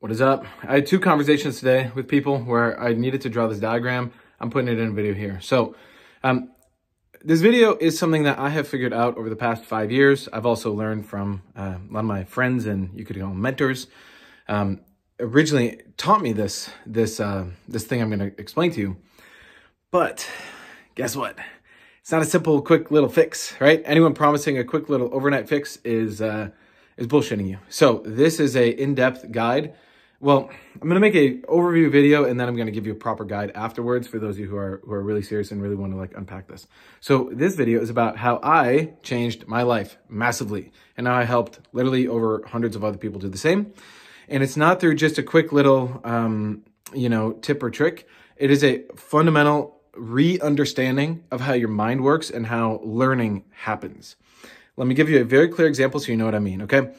What is up? I had two conversations today with people where I needed to draw this diagram. I'm putting it in a video here. So this video is something that I have figured out over the past 5 years. I've also learned from a lot of my friends and you could call them mentors. Originally taught me this thing I'm going to explain to you. But guess what? It's not a simple, quick little fix, right? Anyone promising a quick little overnight fix is bullshitting you. So this is a in-depth guide. Well, I'm going to make an overview video and then I'm going to give you a proper guide afterwards for those of you who are really serious and really want to unpack this. So this video is about how I changed my life massively and how I helped literally over hundreds of other people do the same. And it's not through just a quick little, tip or trick. It is a fundamental re-understanding of how your mind works and how learning happens. Let me give you a very clear example so you know what I mean, okay?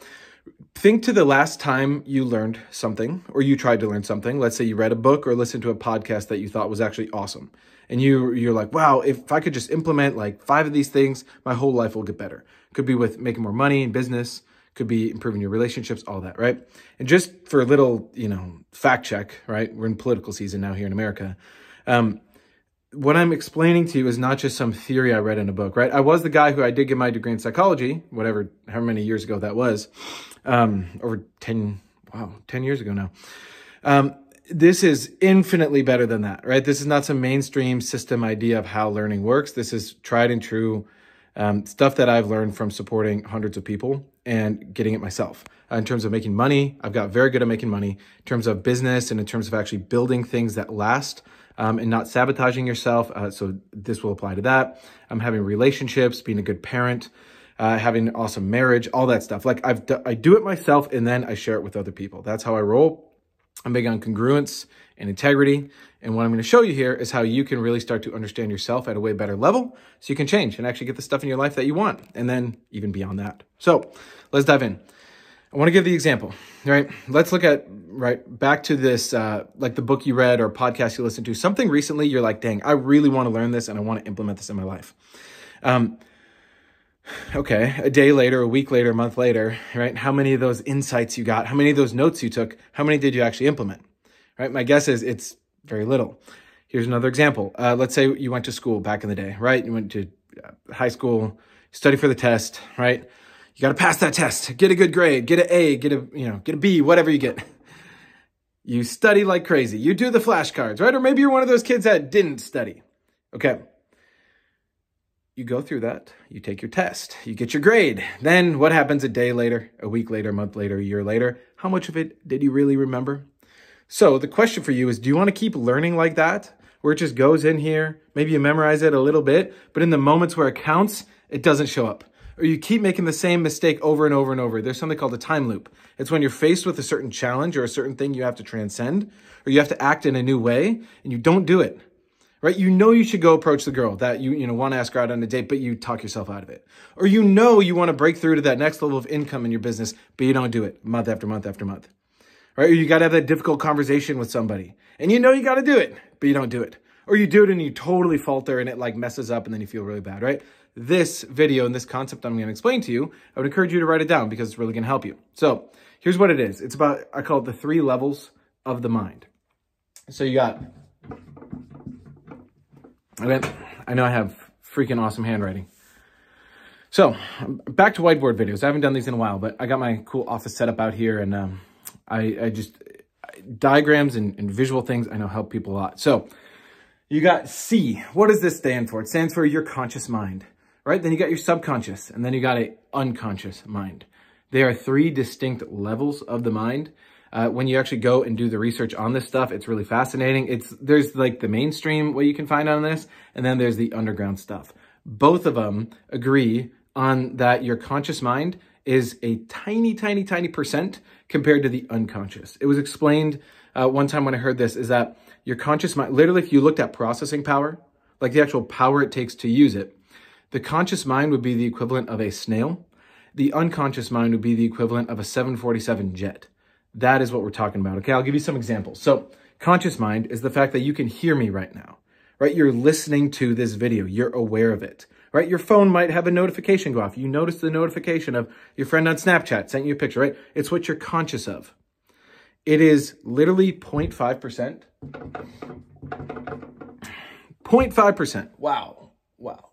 Think to the last time you learned something or you tried to learn something. Let's say you read a book or listened to a podcast that you thought was actually awesome. And you're like, wow, if I could just implement 5 of these things, my whole life will get better. Could be with making more money in business, could be improving your relationships, all that, right? And just for a little, fact check, right? We're in political season now here in America. What I'm explaining to you is not just some theory I read in a book, right? I was the guy who I did get my degree in psychology, however many years ago that was, over 10 years ago now. This is infinitely better than that, right? This is not some mainstream system idea of how learning works. This is tried and true stuff that I've learned from supporting hundreds of people and getting it myself. In terms of making money, I've got very good at making money. In terms of business and in terms of actually building things that last, and not sabotaging yourself. So this will apply to that. I'm having relationships, being a good parent, having an awesome marriage, all that stuff. I do it myself and then I share it with other people. That's how I roll. I'm big on congruence and integrity. And what I'm going to show you here is how you can really start to understand yourself at a way better level so you can change and actually get the stuff in your life that you want. And then even beyond that. So let's dive in. I want to give the example, right? Let's look at, back to this, the book you read or podcast you listened to, something recently you're like, dang, I really want to learn this and I want to implement this in my life. Okay, a day later, a week later, a month later, right? How many of those insights you got, how many of those notes you took, how many did you actually implement, right? My guess is it's very little. Here's another example. Let's say you went to school back in the day, right? You went to high school, study for the test, right? You got to pass that test, get a good grade, get an A, get a B, whatever you get. You study like crazy. You do the flashcards, right? Or maybe you're one of those kids that didn't study. Okay. You go through that. You take your test. You get your grade. Then what happens a day later, a week later, a month later, a year later? How much of it did you really remember? So the question for you is, do you want to keep learning like that? Where it just goes in here, maybe you memorize it a little bit, but in the moments where it counts, it doesn't show up. Or you keep making the same mistake over and over and over. There's something called a time loop. It's when you're faced with a certain challenge or a certain thing you have to transcend, or you have to act in a new way, and you don't do it, right? You know you should go approach the girl that you want to ask her out on a date, but you talk yourself out of it. Or you know you want to break through to that next level of income in your business, but you don't do it month after month after month, right? Or you got to have that difficult conversation with somebody, and you know you got to do it, but you don't do it. Or you do it and you totally falter and it messes up and then you feel really bad, right? This video and this concept I'm going to explain to you, I would encourage you to write it down because it's really going to help you. So here's what it is. It's about, I call it the 3 levels of the mind. So you got, I know I have freaking awesome handwriting. So back to whiteboard videos. I haven't done these in a while, but I got my cool office setup out here and diagrams and visual things I know help people a lot. So you got C. What does this stand for? It stands for your conscious mind, right? Then you got your subconscious, and then you got an unconscious mind. There are 3 distinct levels of the mind. When you actually go and do the research on this stuff, it's really fascinating. There's the mainstream what you can find on this, and then there's the underground stuff. Both of them agree on that your conscious mind is a tiny, tiny, tiny percent compared to the unconscious. It was explained one time when I heard this is that your conscious mind, literally if you looked at processing power, the actual power it takes to use it, the conscious mind would be the equivalent of a snail. The unconscious mind would be the equivalent of a 747 jet. That is what we're talking about. Okay, I'll give you some examples. So conscious mind is the fact that you can hear me right now, right? You're listening to this video. You're aware of it, right? Your phone might have a notification go off. You notice the notification of your friend on Snapchat sent you a picture, right? It's what you're conscious of. It is literally 0.5%. 0.5%. Wow. Wow.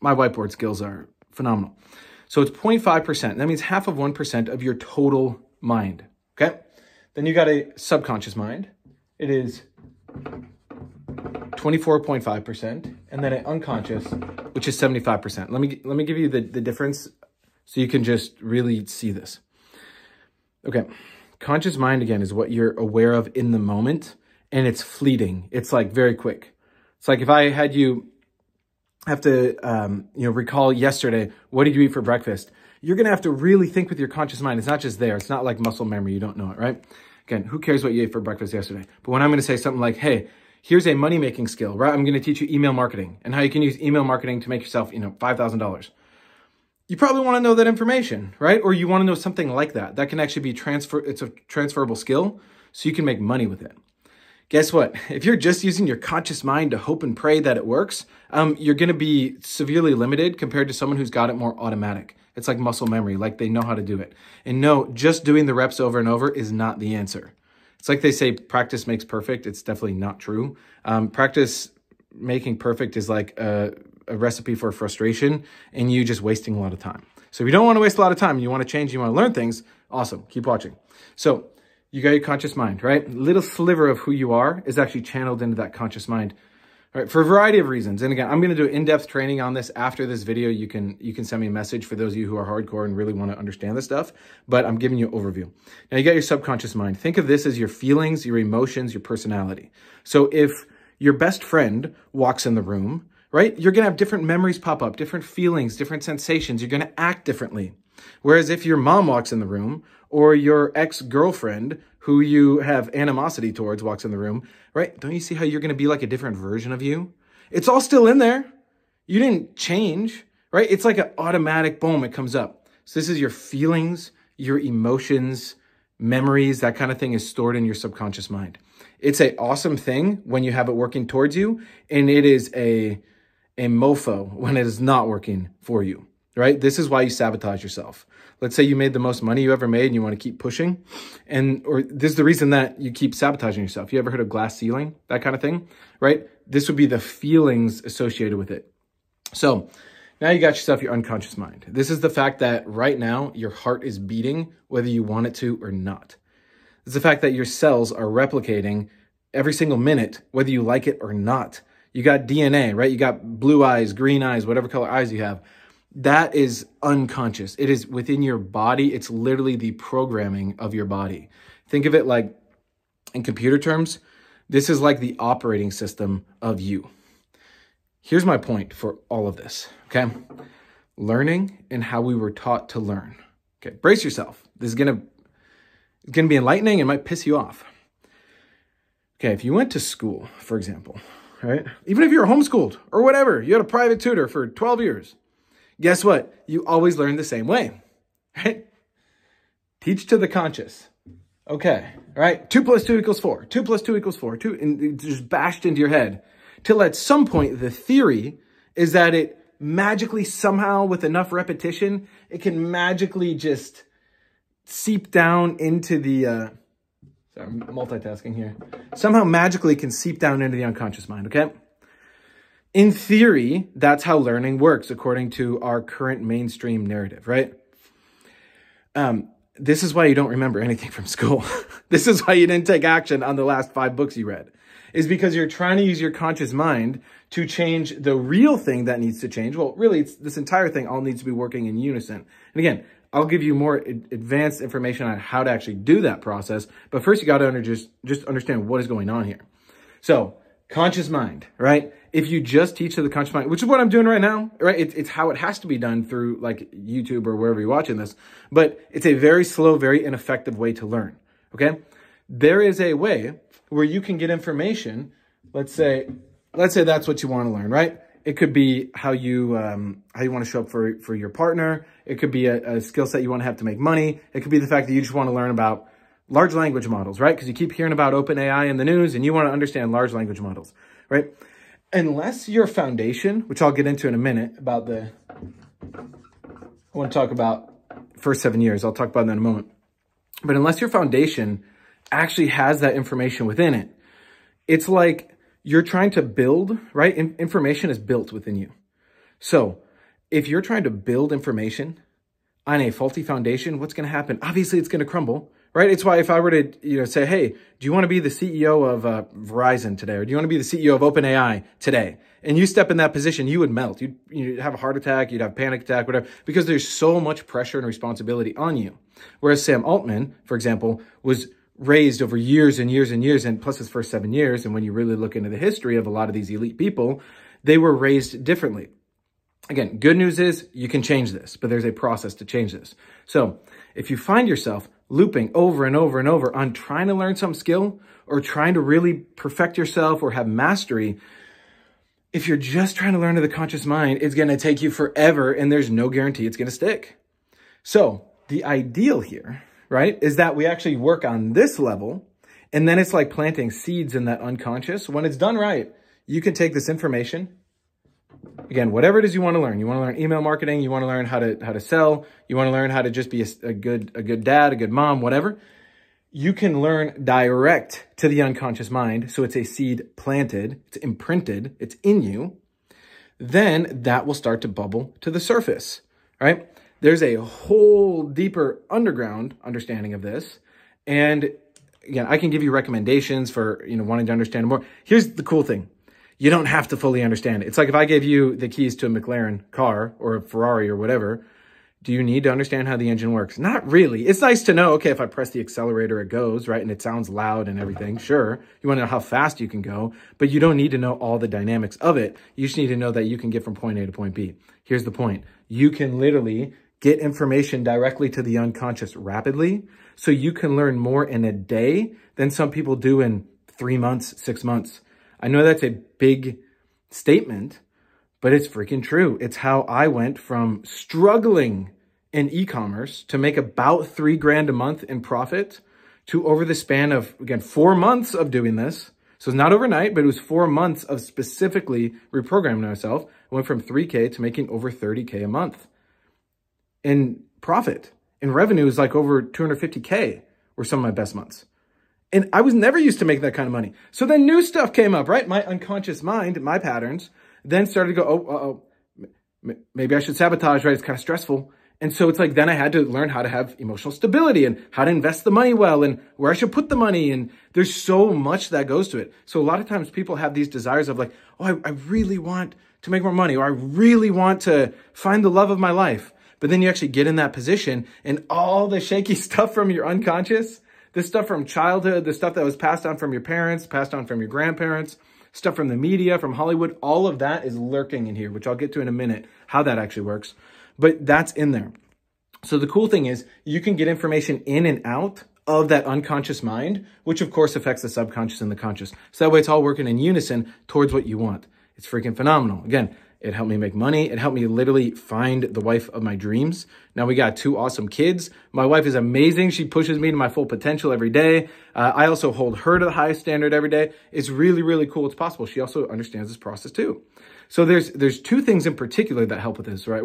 My whiteboard skills are phenomenal. So it's 0.5%. That means half of 1% of your total mind. Okay. Then you got a subconscious mind. It is 24.5%. And then an unconscious, which is 75%. Let me give you the difference so you can just really see this. Okay. Conscious mind, again, is what you're aware of in the moment, and it's fleeting. It's like very quick. It's like if I had you have to, recall yesterday, what did you eat for breakfast? You're going to have to really think with your conscious mind. It's not just there. It's not like muscle memory. You don't know it, right? Again, who cares what you ate for breakfast yesterday? But when I'm going to say something like, hey, here's a money-making skill, right? I'm going to teach you email marketing and how you can use email marketing to make yourself, $5,000. You probably want to know that information, right? Or you want to know something like that. That can actually be it's a transferable skill, so you can make money with it. Guess what? If you're just using your conscious mind to hope and pray that it works, you're going to be severely limited compared to someone who's got it more automatic. It's like muscle memory, like they know how to do it. And no, just doing the reps over and over is not the answer. It's like they say practice makes perfect. It's definitely not true. Practice making perfect is like a recipe for frustration and you just wasting a lot of time. So if you don't want to waste a lot of time, you want to change, you want to learn things, awesome, keep watching. So you got your conscious mind, right? Little sliver of who you are is actually channeled into that conscious mind, right? For a variety of reasons. And again, I'm going to do in-depth training on this after this video. You can send me a message for those of you who are hardcore and really want to understand this stuff, but I'm giving you an overview. Now you got your subconscious mind. Think of this as your feelings, your emotions, your personality. So if your best friend walks in the room, right? You're going to have different memories pop up, different feelings, different sensations. You're going to act differently. Whereas if your mom walks in the room or your ex-girlfriend who you have animosity towards walks in the room, right? Don't you see how you're going to be like a different version of you? It's all still in there. You didn't change, right? It's like an automatic boom, it comes up. So this is your feelings, your emotions, memories, that kind of thing is stored in your subconscious mind. It's an awesome thing when you have it working towards you, and it is a mofo when it is not working for you, right? This is why you sabotage yourself. Let's say you made the most money you ever made and you want to keep pushing. Or this is the reason that you keep sabotaging yourself. You ever heard of glass ceiling? That kind of thing, right? This would be the feelings associated with it. So now you got yourself your unconscious mind. This is the fact that right now your heart is beating whether you want it to or not. It's the fact that your cells are replicating every single minute, whether you like it or not. You got DNA, right? You got blue eyes, green eyes, whatever color eyes you have. That is unconscious. It is within your body. It's literally the programming of your body. Think of it like, in computer terms, this is like the operating system of you. Here's my point for all of this, okay? Learning and how we were taught to learn. Okay, brace yourself. This is gonna be enlightening. It might piss you off. Okay, if you went to school, for example, right? Even if you're homeschooled or whatever, you had a private tutor for 12 years. Guess what? You always learn the same way, right? Teach to the conscious. Okay, right? 2 + 2 = 4. 2 + 2 = 4. And it's just bashed into your head. Till at some point, the theory is that it magically somehow, with enough repetition, it can magically just seep down into the, sorry, I'm multitasking here. Somehow magically can seep down into the unconscious mind, okay? In theory, that's how learning works according to our current mainstream narrative, right? This is why you don't remember anything from school. This is why you didn't take action on the last 5 books you read. Is because you're trying to use your conscious mind to change the real thing that needs to change. Well, really, it's this entire thing all needs to be working in unison. And again, I'll give you more advanced information on how to actually do that process. But first, you got to just understand what is going on here. So, conscious mind, right? If you just teach to the conscious mind, which is what I'm doing right now, right? It's how it has to be done through like YouTube or wherever you're watching this. But it's a very slow, very ineffective way to learn, okay? There is a way where you can get information. Let's say that's what you want to learn, right? It could be how you want to show up for your partner. It could be a skill set you want to have to make money. It could be the fact that you just want to learn about large language models, right? Because you keep hearing about OpenAI in the news and you want to understand large language models, right? Unless your foundation, which I'll get into in a minute about I want to talk about first 7 years. I'll talk about that in a moment. But unless your foundation actually has that information within it, it's like you're trying to build, right? Information is built within you. So if you're trying to build information on a faulty foundation, what's going to happen? Obviously, it's going to crumble, right? It's why if I were to say, hey, do you want to be the CEO of Verizon today? Or do you want to be the CEO of OpenAI today? And you step in that position, you would melt. You'd have a heart attack, you'd have a panic attack, whatever, because there's so much pressure and responsibility on you. Whereas Sam Altman, for example, was raised over years and years and years, and plus his first 7 years. And when you really look into the history of a lot of these elite people, they were raised differently. Again, good news is you can change this, but there's a process to change this. So if you find yourself looping over and over and over on trying to learn some skill or trying to really perfect yourself or have mastery, if you're just trying to learn to the conscious mind, it's going to take you forever and there's no guarantee it's going to stick. So the ideal here, right, is that we actually work on this level, and then it's like planting seeds in that unconscious. When it's done right, you can take this information. Again, whatever it is you want to learn. You want to learn email marketing. You want to learn how to sell. You want to learn how to just be a good dad, a good mom, whatever. You can learn direct to the unconscious mind. So it's a seed planted, it's imprinted, it's in you. Then that will start to bubble to the surface, right? There's a whole deeper underground understanding of this. And again, I can give you recommendations for, wanting to understand more. Here's the cool thing. You don't have to fully understand it. It's like if I gave you the keys to a McLaren car or a Ferrari or whatever, do you need to understand how the engine works? Not really. It's nice to know, okay, if I press the accelerator, it goes, right? And it sounds loud and everything. Sure. You want to know how fast you can go, but you don't need to know all the dynamics of it. You just need to know that you can get from point A to point B. Here's the point. You can literally get information directly to the unconscious rapidly, so you can learn more in a day than some people do in 3 months, 6 months. I know that's a big statement, but it's freaking true. It's how I went from struggling in e-commerce to make about $3,000 a month in profit to, over the span of, again, 4 months of doing this. So it's not overnight, but it was 4 months of specifically reprogramming myself. I went from 3K to making over 30K a month in profit. And revenue is like over 250K were some of my best months. And I was never used to make that kind of money. So then new stuff came up, right? My unconscious mind, my patterns, then started to go, maybe I should sabotage, right? It's kind of stressful. And so it's like, then I had to learn how to have emotional stability and how to invest the money well and where I should put the money. And there's so much that goes to it. So a lot of times people have these desires of like, I really want to make more money, or I really want to find the love of my life. But then you actually get in that position and all the shaky stuff from your unconscious, the stuff from childhood, the stuff that was passed on from your parents, passed on from your grandparents, stuff from the media, from Hollywood, all of that is lurking in here, which I'll get to in a minute, how that actually works. But that's in there. So the cool thing is you can get information in and out of that unconscious mind, which of course affects the subconscious and the conscious. So that way it's all working in unison towards what you want. It's freaking phenomenal. Again, it helped me make money. It helped me literally find the wife of my dreams. Now we got 2 awesome kids. My wife is amazing. She pushes me to my full potential every day. I also hold her to the highest standard every day. It's really, really cool. It's possible. She also understands this process too. So there's 2 things in particular that help with this, right?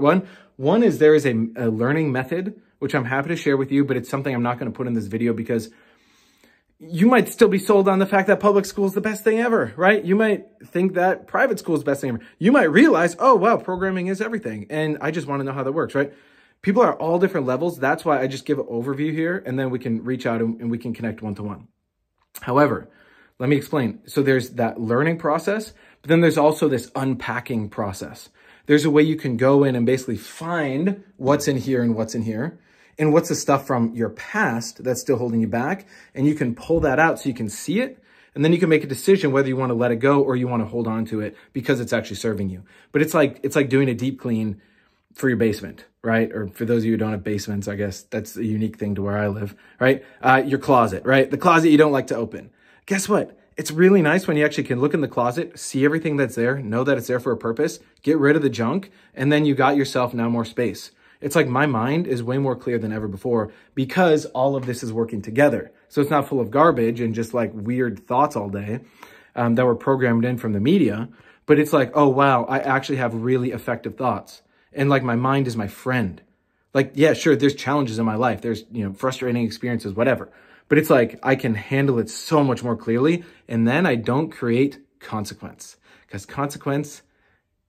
One is there is a learning method, which I'm happy to share with you, but it's something I'm not going to put in this video because you might still be sold on the fact that public school is the best thing ever, right? You might think that private school is the best thing ever. You might realize, oh, wow, programming is everything. And I just want to know how that works, right? People are all different levels. That's why I just give an overview here, and then we can reach out and we can connect one-to-one. However, let me explain. So there's that learning process, but then there's also this unpacking process. There's a way you can go in and basically find what's in here and what's in here, and what's the stuff from your past that's still holding you back. And you can pull that out so you can see it. And then you can make a decision whether you want to let it go or you want to hold on to it because it's actually serving you. But it's like doing a deep clean for your basement, right? Or for those of you who don't have basements, I guess that's a unique thing to where I live, right? Your closet, right? The closet you don't like to open. Guess what? It's really nice when you actually can look in the closet, see everything that's there, know that it's there for a purpose, get rid of the junk, and then you got yourself now more space. It's like my mind is way more clear than ever before because all of this is working together. So it's not full of garbage and just like weird thoughts all day that were programmed in from the media. But it's like, oh, wow, I actually have really effective thoughts. And like my mind is my friend. Like, yeah, sure, there's challenges in my life. There's, frustrating experiences, whatever. But it's like, I can handle it so much more clearly. And then I don't create consequence, because consequence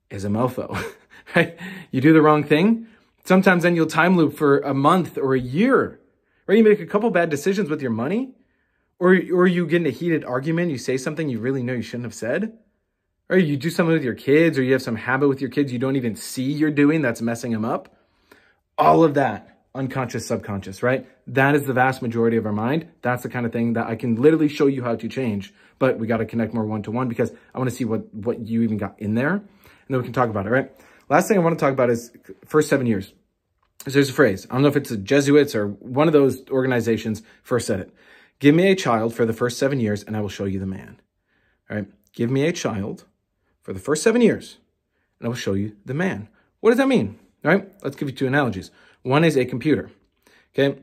is a mofo, right? You do the wrong thing. Sometimes then you'll time loop for a month or a year, right? You make a couple bad decisions with your money, or you get in a heated argument. You say something you really know you shouldn't have said, or you do something with your kids, or you have some habit with your kids you don't even see you're doing that's messing them up. All of that, unconscious, subconscious, right? That is the vast majority of our mind. That's the kind of thing that I can literally show you how to change, but we got to connect more one-to-one, because I want to see what you even got in there, and then we can talk about it, right? Last thing I want to talk about is first 7 years. So there's a phrase. I don't know if it's the Jesuits or one of those organizations first said it. Give me a child for the first 7 years and I will show you the man. All right. Give me a child for the first 7 years and I will show you the man. What does that mean? All right. Let's give you two analogies. One is a computer. Okay.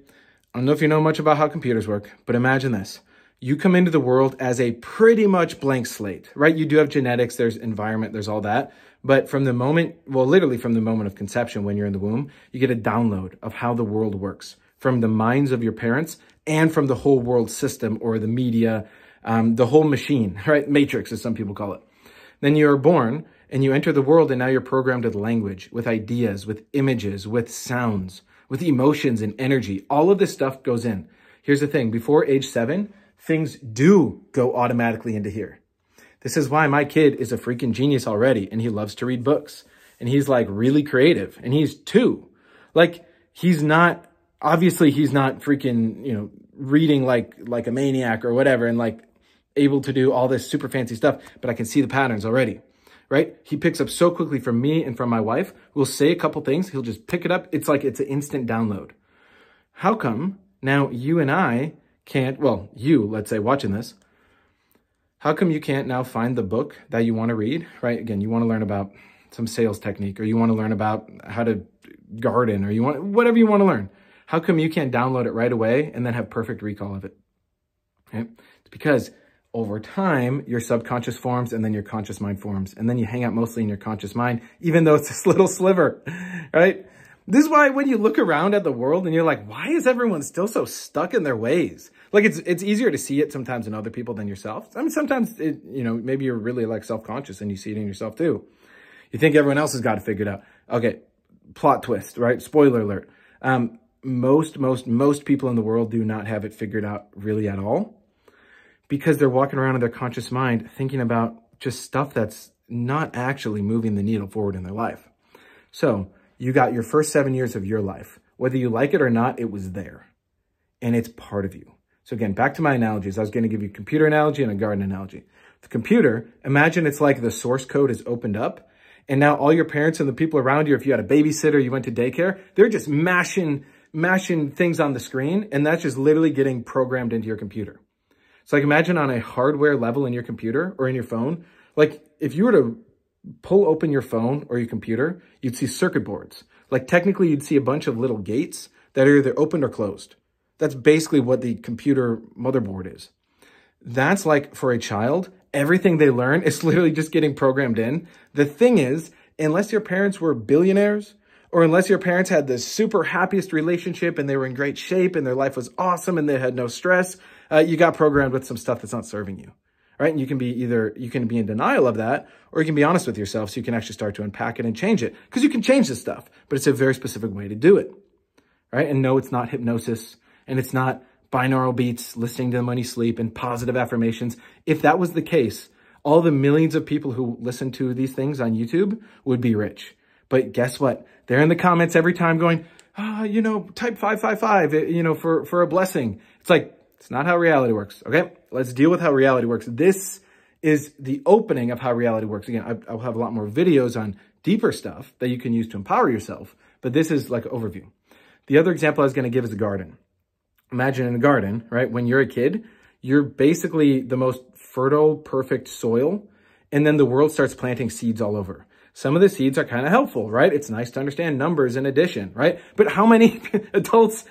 I don't know if you know much about how computers work, but imagine this. You come into the world as a pretty much blank slate, right? You do have genetics, there's environment, there's all that. But from the moment, well, literally from the moment of conception, when you're in the womb, you get a download of how the world works from the minds of your parents and from the whole world system or the media, the whole machine, right? Matrix, as some people call it. Then you are born and you enter the world, and now you're programmed with language, with ideas, with images, with sounds, with emotions and energy. All of this stuff goes in. Here's the thing. Before age 7, things do go automatically into here. This is why my kid is a freaking genius already, and he loves to read books, and he's like really creative, and he's 2. Like, he's not, obviously he's not freaking, reading like a maniac or whatever, and like able to do all this super fancy stuff, but I can see the patterns already, right? He picks up so quickly from me and from my wife. We'll say a couple things. He'll just pick it up. It's like, it's an instant download. How come now you and I can't, well, you, let's say, watching this, how come you can't now find the book that you want to read, right? Again, you want to learn about some sales technique, or you want to learn about how to garden, or you want, whatever you want to learn. How come you can't download it right away and then have perfect recall of it? Okay? It's because over time, your subconscious forms and then your conscious mind forms. And then you hang out mostly in your conscious mind, even though it's this little sliver, right? This is why when you look around at the world and you're like, why is everyone still so stuck in their ways? Like, it's easier to see it sometimes in other people than yourself. I mean, sometimes, maybe you're really like self-conscious and you see it in yourself too. You think everyone else has got it figured out. Okay, plot twist, right? Spoiler alert. Most people in the world do not have it figured out really at all, because they're walking around in their conscious mind thinking about just stuff that's not actually moving the needle forward in their life. So you got your first 7 years of your life. Whether you like it or not, it was there. And it's part of you. So again, back to my analogies. I was going to give you a computer analogy and a garden analogy. The computer, imagine it's like the source code is opened up. And now all your parents and the people around you, if you had a babysitter, you went to daycare, they're just mashing things on the screen. And that's just literally getting programmed into your computer. So like, imagine on a hardware level in your computer or in your phone, like if you were to pull open your phone or your computer, you'd see circuit boards. Like technically you'd see a bunch of little gates that are either opened or closed. That's basically what the computer motherboard is. That's like, for a child, everything they learn is literally just getting programmed in. The thing is, unless your parents were billionaires, or unless your parents had the super happiest relationship and they were in great shape and their life was awesome and they had no stress, you got programmed with some stuff that's not serving you. Right? And you can be in denial of that, or you can be honest with yourself so you can actually start to unpack it and change it. Because you can change this stuff, but it's a very specific way to do it. Right? And no, it's not hypnosis, and it's not binaural beats, listening to them when you sleep, and positive affirmations. If that was the case, all the millions of people who listen to these things on YouTube would be rich. But guess what? They're in the comments every time going, type 555, for a blessing. It's like, it's not how reality works. Okay, let's deal with how reality works. This is the opening of how reality works. Again, I'll have a lot more videos on deeper stuff that you can use to empower yourself, but this is like an overview. The other example I was going to give is a garden. Imagine in a garden, right? When you're a kid, you're basically the most fertile, perfect soil, and then the world starts planting seeds all over. Some of the seeds are kind of helpful, right? It's nice to understand numbers and addition, right? But how many adults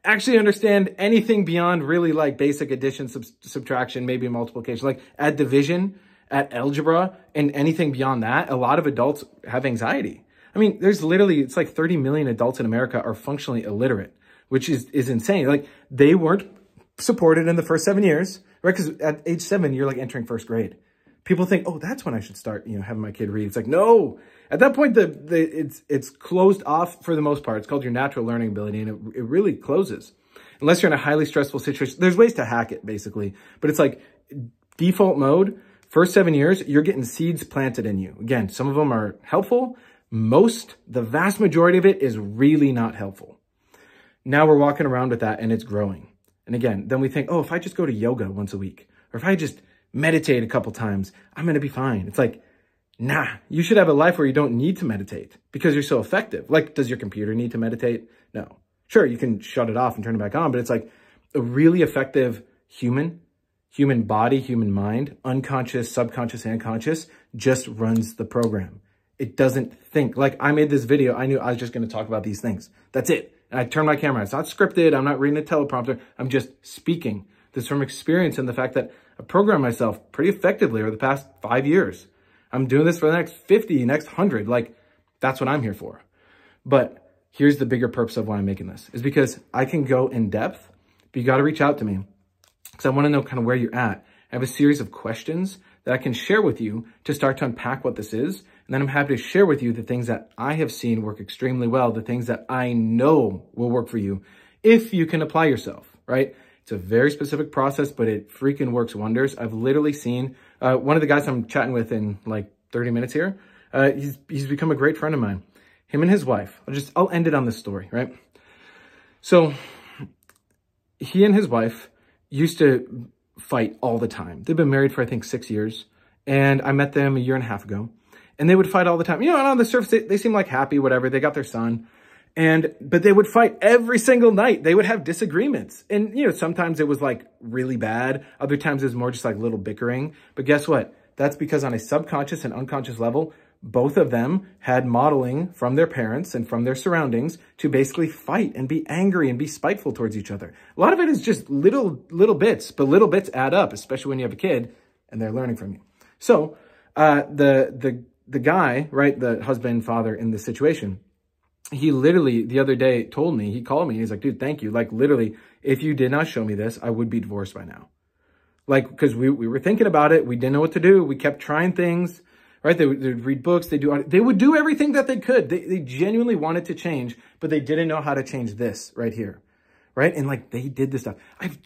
actually understand anything beyond really like basic addition, subtraction, maybe multiplication, like add division, add algebra, and anything beyond that? A lot of adults have anxiety. I mean, there's literally, it's like 30 million adults in America are functionally illiterate, which is insane. Like, they weren't supported in the first 7 years, right? Because at age 7, you're like entering first grade. People think, oh, that's when I should start, having my kid read. It's like, no. At that point, it's closed off for the most part. It's called your natural learning ability, and it really closes. Unless you're in a highly stressful situation. There's ways to hack it, basically. But it's like default mode, first 7 years, you're getting seeds planted in you. Again, some of them are helpful. The vast majority of it is really not helpful. Now we're walking around with that and it's growing. And again, then we think, oh, if I just go to yoga once a week, or if I just meditate a couple times, I'm going to be fine. It's like, nah, you should have a life where you don't need to meditate because you're so effective. Like, does your computer need to meditate? No. Sure, you can shut it off and turn it back on, but it's like a really effective human body, human mind, unconscious, subconscious, and conscious, just runs the program. It doesn't think. Like, I made this video, I knew I was just going to talk about these things. That's it. And I turned my camera. It's not scripted. I'm not reading a teleprompter. I'm just speaking. This from experience and the fact that I programmed myself pretty effectively over the past 5 years. I'm doing this for the next 50, next 100. Like, that's what I'm here for. But here's the bigger purpose of why I'm making this, is because I can go in depth, but you got to reach out to me because I want to know kind of where you're at. I have a series of questions that I can share with you to start to unpack what this is. And then I'm happy to share with you the things that I have seen work extremely well, the things that I know will work for you if you can apply yourself, right? It's a very specific process, but it freaking works wonders. I've literally seen one of the guys I'm chatting with in like 30 minutes here. He's become a great friend of mine. Him and his wife. I'll end it on this story, right? So he and his wife used to fight all the time. They've been married for, I think, 6 years. And I met them 1.5 years ago. And they would fight all the time. And on the surface, they seem like happy, whatever. They got their son. But they would fight every single night. They would have disagreements. And, sometimes it was like really bad. Other times it was more just like little bickering. But guess what? That's because on a subconscious and unconscious level, both of them had modeling from their parents and from their surroundings to basically fight and be angry and be spiteful towards each other. A lot of it is just little bits, but little bits add up, especially when you have a kid and they're learning from you. So the guy, right, the husband, father in this situation, he literally the other day told me, he called me, he's like, dude, thank you. Like, literally, if you did not show me this, I would be divorced by now. Like, because we were thinking about it. We didn't know what to do. We kept trying things, right? They would read books. They would do everything that they could. They genuinely wanted to change, but they didn't know how to change this right here, right? And like, they did this stuff. I've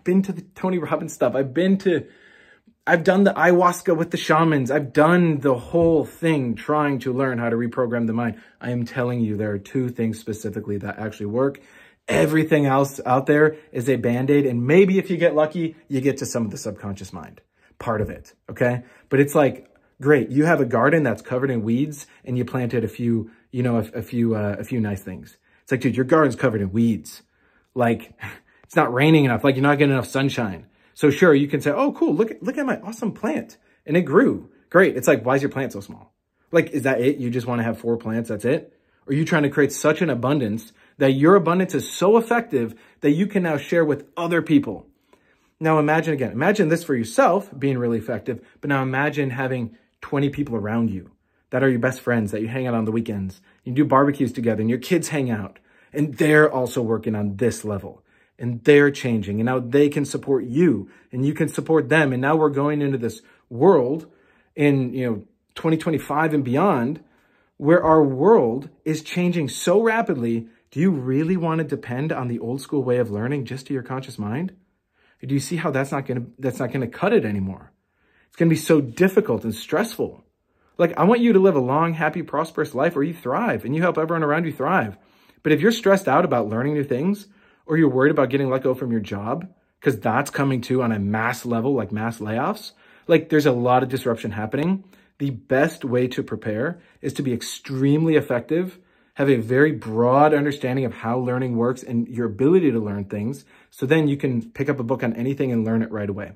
been to the Tony Robbins stuff. I've done the ayahuasca with the shamans. I've done the whole thing trying to learn how to reprogram the mind. I am telling you, there are 2 things specifically that actually work. Everything else out there is a Band-Aid. And maybe if you get lucky, you get to some of the subconscious mind part of it. Okay. But it's like, great. You have a garden that's covered in weeds and you planted a few nice things. It's like, dude, your garden's covered in weeds. Like, it's not raining enough. Like, you're not getting enough sunshine. So sure, you can say, oh, cool, look at my awesome plant. And it grew. Great. It's like, why is your plant so small? Like, is that it? You just want to have 4 plants, that's it? Or are you trying to create such an abundance that your abundance is so effective that you can now share with other people? Now imagine this for yourself being really effective, but now imagine having 20 people around you that are your best friends that you hang out on the weekends. You do barbecues together and your kids hang out and they're also working on this level. And they're changing, and now they can support you, and you can support them. And now we're going into this world in 2025 and beyond, where our world is changing so rapidly. Do you really want to depend on the old school way of learning just to your conscious mind? Or do you see how that's not gonna cut it anymore? It's gonna be so difficult and stressful. Like, I want you to live a long, happy, prosperous life where you thrive and you help everyone around you thrive. But if you're stressed out about learning new things, or you're worried about getting let go from your job, because that's coming too on a mass level, like mass layoffs, like there's a lot of disruption happening. The best way to prepare is to be extremely effective, have a very broad understanding of how learning works and your ability to learn things. So then you can pick up a book on anything and learn it right away.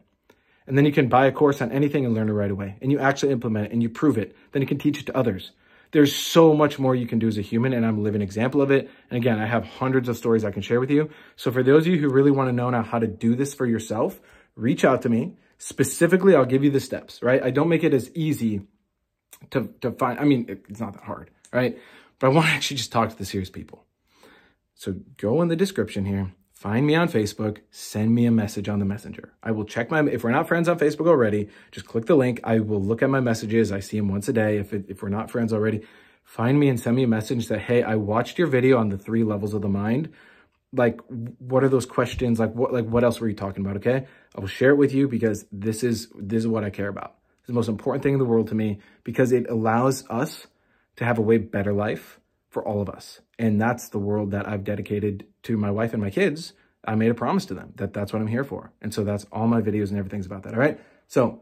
And then you can buy a course on anything and learn it right away. And you actually implement it and you prove it. Then you can teach it to others. There's so much more you can do as a human, and I'm a living example of it. And again, I have hundreds of stories I can share with you. So for those of you who really want to know now how to do this for yourself, reach out to me. Specifically, I'll give you the steps, right? I don't make it as easy to find. I mean, it's not that hard, right? But I want to actually just talk to the serious people. So go in the description here, find me on Facebook, send me a message on the messenger. I will check if we're not friends on Facebook already, just click the link. I will look at my messages. I see them once a day. If we're not friends already, find me and send me a message that, hey, I watched your video on the 3 levels of the mind. Like, what are those questions? What else were you talking about? Okay. I will share it with you because this is what I care about. It's the most important thing in the world to me because it allows us to have a way better life for all of us. And that's the world that I've dedicated to my wife and my kids. I made a promise to them that that's what I'm here for. And so that's all my videos and everything's about that. All right. So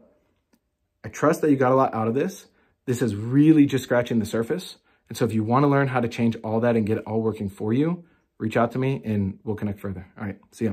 I trust that you got a lot out of this. This is really just scratching the surface. And so if you want to learn how to change all that and get it all working for you, reach out to me and we'll connect further. All right. See ya.